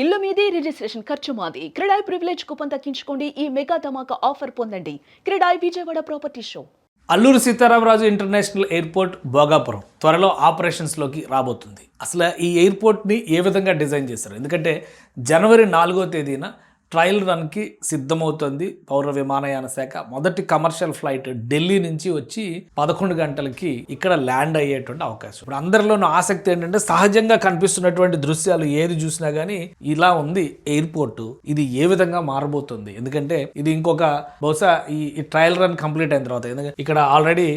ఇల్లు మీది, రిజిస్ట్రేషన్ ఖర్చు మాది. క్రెడాయ్ ప్రివిలేజ్ కూపన్ తగ్గించుకోండి. ఈ మెగా ధమాకా ఆఫర్ పొందండి. CREDAI Vijayawada property show. Alluri Sitarama Raju international airport Bhogapuram త్వరలో ఆపరేషన్స్లోకి రాబోతుంది. అసలు ఈ ఎయిర్పోర్ట్ని ఏ విధంగా డిజైన్ చేశారు? ఎందుకంటే జనవరి 4వ తేదీన ట్రయల్ రన్కి సిద్ధమవుతుంది పౌర విమానయాన శాఖ. మొదటి కమర్షియల్ ఫ్లైట్ ఢిల్లీ నుంచి వచ్చి 11 గంటలకి ఇక్కడ ల్యాండ్ అయ్యేటువంటి అవకాశం. ఇప్పుడు అందరిలోనూ ఆసక్తి ఏంటంటే, సహజంగా కనిపిస్తున్నటువంటి దృశ్యాలు ఏది చూసినా కానీ ఇలా ఉంది ఎయిర్పోర్ట్, ఇది ఏ విధంగా మారబోతుంది. ఎందుకంటే ఇది ఇంకొక బహుశా ఈ ట్రయల్ రన్ కంప్లీట్ అయిన తర్వాత, ఎందుకంటే ఇక్కడ ఆల్రెడీ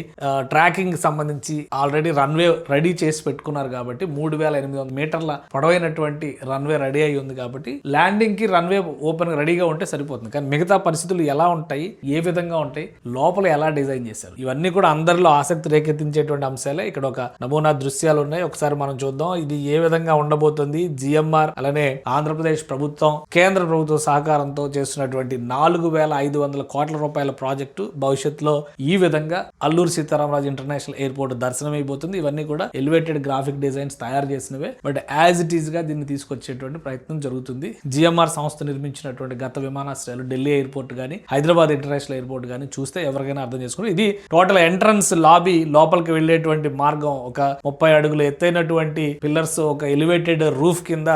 ట్రాకింగ్ సంబంధించి ఆల్రెడీ రన్వే రెడీ చేసి పెట్టుకున్నారు కాబట్టి 3800 మీటర్ల పొడవైనటువంటి రన్వే రెడీ అయి ఉంది కాబట్టి ల్యాండింగ్ కి రన్వే ఓపెన్ రెడీగా ఉంటే సరిపోతుంది. కానీ మిగతా పరిస్థితులు ఎలా ఉంటాయి, ఏ విధంగా ఉంటాయి, లోపల ఎలా డిజైన్ చేశారు, ఇవన్నీ కూడా అందరిలో ఆసక్తి రేకెత్తించేటువంటి అంశాలే. ఇక్కడ ఒక నమూనా దృశ్యాలు ఉన్నాయి, ఒకసారి మనం చూద్దాం. ఇది ఏ విధంగా ఉండబోతుంది. జిఎంఆర్ అలానే ఆంధ్రప్రదేశ్ ప్రభుత్వం, కేంద్ర ప్రభుత్వ సహకారంతో చేస్తున్నటువంటి 4500 కోట్ల రూపాయల ప్రాజెక్టు భవిష్యత్తులో ఈ విధంగా అల్లూరి సీతారామరాజు ఇంటర్నేషనల్ ఎయిర్పోర్ట్ దర్శనమైపోతుంది. ఇవన్నీ కూడా ఎలివేటెడ్ గ్రాఫిక్ డిజైన్స్ తయారు చేసినవే, బట్ యాజ్ ఇట్ ఈస్ గా దీన్ని తీసుకొచ్చేటువంటి ప్రయత్నం జరుగుతుంది. జిఎంఆర్ సంస్థ నిర్మించిన గత విమానాశ్రయాలు ఢిల్లీ ఎయిర్పోర్ట్ కానీ, హైదరాబాద్ ఇంటర్నేషనల్ ఎయిర్పోర్ట్ కానీ చూస్తే ఎవరికైనా అర్థం చేసుకుని, ఇది టోటల్ ఎంట్రన్స్ లాబీ, లోపలికి వెళ్లేటువంటి మార్గం, ఒక 30 అడుగులు ఎత్తైనటువంటి పిల్లర్స్, ఒక ఎలివేటెడ్ రూఫ్ కింద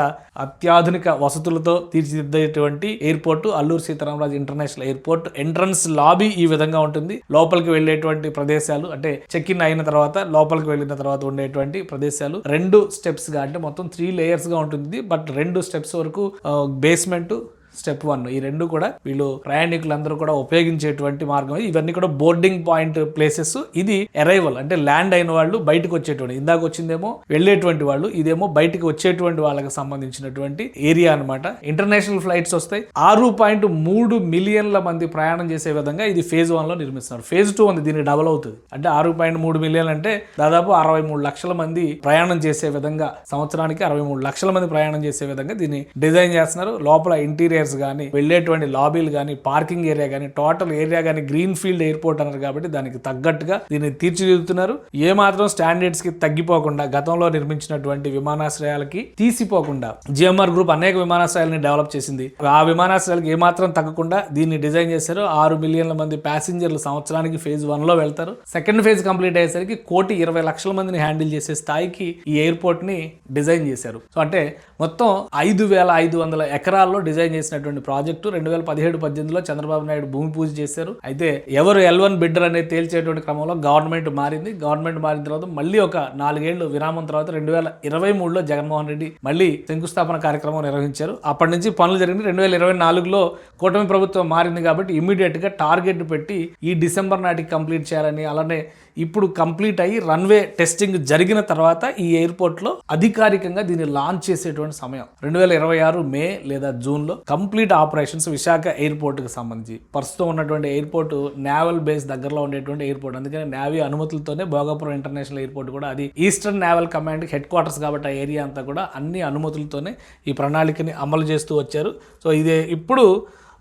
అత్యాధునిక వసతులతో తీర్చిదిద్దేటువంటి airport Alluri Sitarama Raju international airport. Entrance lobby ఈ విధంగా ఉంటుంది. లోపలికి వెళ్లేటువంటి ప్రదేశాలు, అంటే చెక్ ఇన్ అయిన తర్వాత లోపలికి వెళ్ళిన తర్వాత ఉండేటువంటి ప్రదేశాలు 2 స్టెప్స్ గా, అంటే మొత్తం 3 లేయర్స్ గా ఉంటుంది. బట్ 2 స్టెప్స్ వరకు బేస్మెంట్, స్టెప్ 1, ఈ 2 కూడా వీళ్ళు ప్రయాణికులందరూ కూడా ఉపయోగించేటువంటి మార్గం. ఇవన్నీ కూడా బోర్డింగ్ పాయింట్ ప్లేసెస్. ఇది అరైవల్, అంటే ల్యాండ్ అయిన వాళ్ళు బయటకు వచ్చేటువంటి, ఇందాక వచ్చిందేమో వెళ్ళేటువంటి వాళ్ళు, ఇదేమో బయటకు వచ్చేటువంటి వాళ్ళకి సంబంధించినటువంటి ఏరియా అనమాట. ఇంటర్నేషనల్ ఫ్లైట్స్ వస్తాయి. 6.3 మిలియన్ల మంది ప్రయాణం చేసే విధంగా ఇది ఫేజ్ 1 లో నిర్మిస్తున్నారు. ఫేజ్ 2 ఉంది, దీనికి డబల్ అవుతుంది. అంటే 6.3 మిలియన్ అంటే దాదాపు 63 లక్షల మంది ప్రయాణం చేసే విధంగా, సంవత్సరానికి 63 లక్షల మంది ప్రయాణం చేసే విధంగా దీన్ని డిజైన్ చేస్తున్నారు. లోపల ఇంటీరియర్ కానీ, వెళ్ళేటువంటి లాబీలు కానీ, పార్కింగ్ ఏరియా కానీ, టోటల్ ఏరియా కానీ గ్రీన్ ఫీల్డ్ ఎయిర్పోర్ట్ అన్నారు కాబట్టి దానికి తగ్గట్టుగా దీన్ని తీర్చిదిద్దుతున్నారు. ఏ మాత్రం స్టాండర్డ్స్ కి తగ్గిపోకుండా, గతంలో నిర్మించినటువంటి విమానాశ్రయాలకి తీసిపోకుండా జిఎంఆర్ గ్రూప్ అనేక విమానాశ్రయాలని డెవలప్ చేసింది. ఆ విమానాశ్రయాలకు ఏ మాత్రం తగ్గకుండా దీన్ని డిజైన్ చేశారు. 6 మిలియన్ల మంది ప్యాసింజర్లు సంవత్సరానికి ఫేజ్ 1 లో వెళ్తారు. సెకండ్ ఫేజ్ కంప్లీట్ అయ్యేసరికి 1,20,00,000 మందిని హ్యాండిల్ చేసే స్థాయికి ఈ ఎయిర్పోర్ట్ ని డిజైన్ చేశారు. సో అంటే మొత్తం 5,500 ఎకరాల్లో డిజైన్ చేసిన ప్రాజెక్టు 2017-18లో చంద్రబాబు నాయుడు భూమి పూజ చేశారు. అయితే ఎవరు L1 బిడ్డర్ అనేది తేల్చేటువంటి క్రమంలో గవర్నమెంట్ మారింది. గవర్నమెంట్ మారిన తర్వాత మళ్ళీ ఒక 4 ఏళ్లు విరామం తర్వాత 2023లో జగన్మోహన్ రెడ్డి మళ్ళీ శంకుస్థాపన కార్యక్రమం నిర్వహించారు. అప్పటి నుంచి పనులు జరిగింది. 2024లో కూటమి ప్రభుత్వం మారింది కాబట్టి ఇమ్మీడియట్ గా టార్గెట్ పెట్టి ఈ డిసెంబర్ నాటికి కంప్లీట్ చేయాలని, అలానే ఇప్పుడు కంప్లీట్ అయ్యి రన్వే టెస్టింగ్ జరిగిన తర్వాత ఈ ఎయిర్పోర్ట్ లో అధికారికంగా దీన్ని లాంచ్ చేసేటువంటి సమయం 2026 మే లేదా జూన్ లో కంప్లీట్ ఆపరేషన్స్. విశాఖ ఎయిర్పోర్ట్ కి సంబంధించి ప్రస్తుతం ఉన్నటువంటి ఎయిర్పోర్ట్ నేవల్ బేస్ దగ్గరలో ఉండేటువంటి ఎయిర్పోర్ట్, అందుకని నేవీ అనుమతులతోనే భోగాపురం ఇంటర్నేషనల్ ఎయిర్పోర్ట్ కూడా, అది eastern naval command head quarters కాబట్టి ఆ ఏరియా అంతా కూడా అన్ని అనుమతులతోనే ఈ ప్రణాళికని అమలు చేస్తూ వచ్చారు. సో ఇదే ఇప్పుడు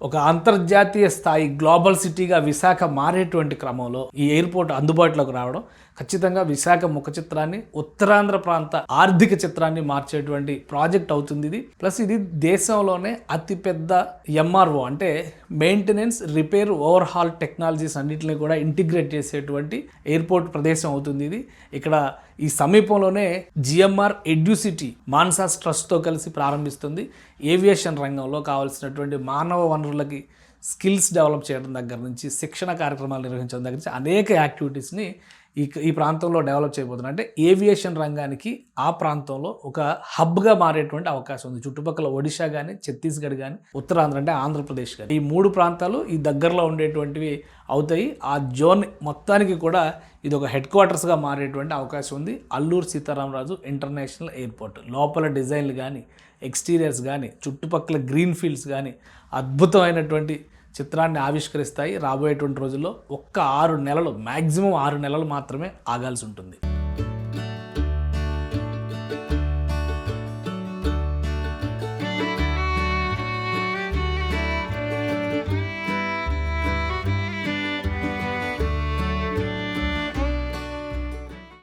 ఒక అంతర్జాతీయ స్థాయి గ్లోబల్ సిటీగా విశాఖ మారేటువంటి క్రమంలో ఈ ఎయిర్పోర్ట్ అందుబాటులోకి రావడం ఖచ్చితంగా విశాఖ ముఖ చిత్రాన్ని, ఉత్తరాంధ్ర ప్రాంత ఆర్థిక చిత్రాన్ని మార్చేటువంటి ప్రాజెక్ట్ అవుతుంది ఇది. ప్లస్ ఇది దేశంలోనే అతిపెద్ద ఎంఆర్ఓ, అంటే మెయింటెనెన్స్, రిపేర్, ఓవర్హాల్ టెక్నాలజీస్ అన్నింటినీ కూడా ఇంటిగ్రేట్ చేసేటువంటి ఎయిర్పోర్ట్ ప్రదేశం అవుతుంది ఇది. ఇక్కడ ఈ సమీపంలోనే జిఎంఆర్ ఎడ్యుసిటీ మాన్సాస్ ట్రస్ట్తో కలిసి ప్రారంభిస్తుంది. ఏవియేషన్ రంగంలో కావాల్సినటువంటి మానవ వనరులకి స్కిల్స్ డెవలప్ చేయడం దగ్గర నుంచి, శిక్షణ కార్యక్రమాలు నిర్వహించడం దగ్గర నుంచి అనేక యాక్టివిటీస్ని ఈ ప్రాంతంలో డెవలప్ చేయబోతున్నారు. అంటే ఏవియేషన్ రంగానికి ఆ ప్రాంతంలో ఒక హబ్గా మారేటువంటి అవకాశం ఉంది. చుట్టుపక్కల ఒడిశా కానీ, ఛత్తీస్గఢ్ కానీ, ఉత్తరాంధ్ర అంటే ఆంధ్రప్రదేశ్ కానీ, ఈ 3 ప్రాంతాలు ఈ దగ్గరలో ఉండేటువంటివి అవుతాయి. ఆ జోన్ మొత్తానికి కూడా ఇది ఒక హెడ్ క్వార్టర్స్గా మారేటువంటి అవకాశం ఉంది. అల్లూరి సీతారామరాజు ఇంటర్నేషనల్ ఎయిర్పోర్ట్ లోపల డిజైన్లు కానీ, ఎక్స్టీరియర్స్ కానీ, చుట్టుపక్కల గ్రీన్ ఫీల్డ్స్ కానీ అద్భుతమైనటువంటి చిత్రాన్ని ఆవిష్కరిస్తాయి. రాబోయేటువంటి రోజుల్లో 6 నెలలు, మ్యాక్సిమం 6 నెలలు మాత్రమే ఆగాల్సి ఉంటుంది.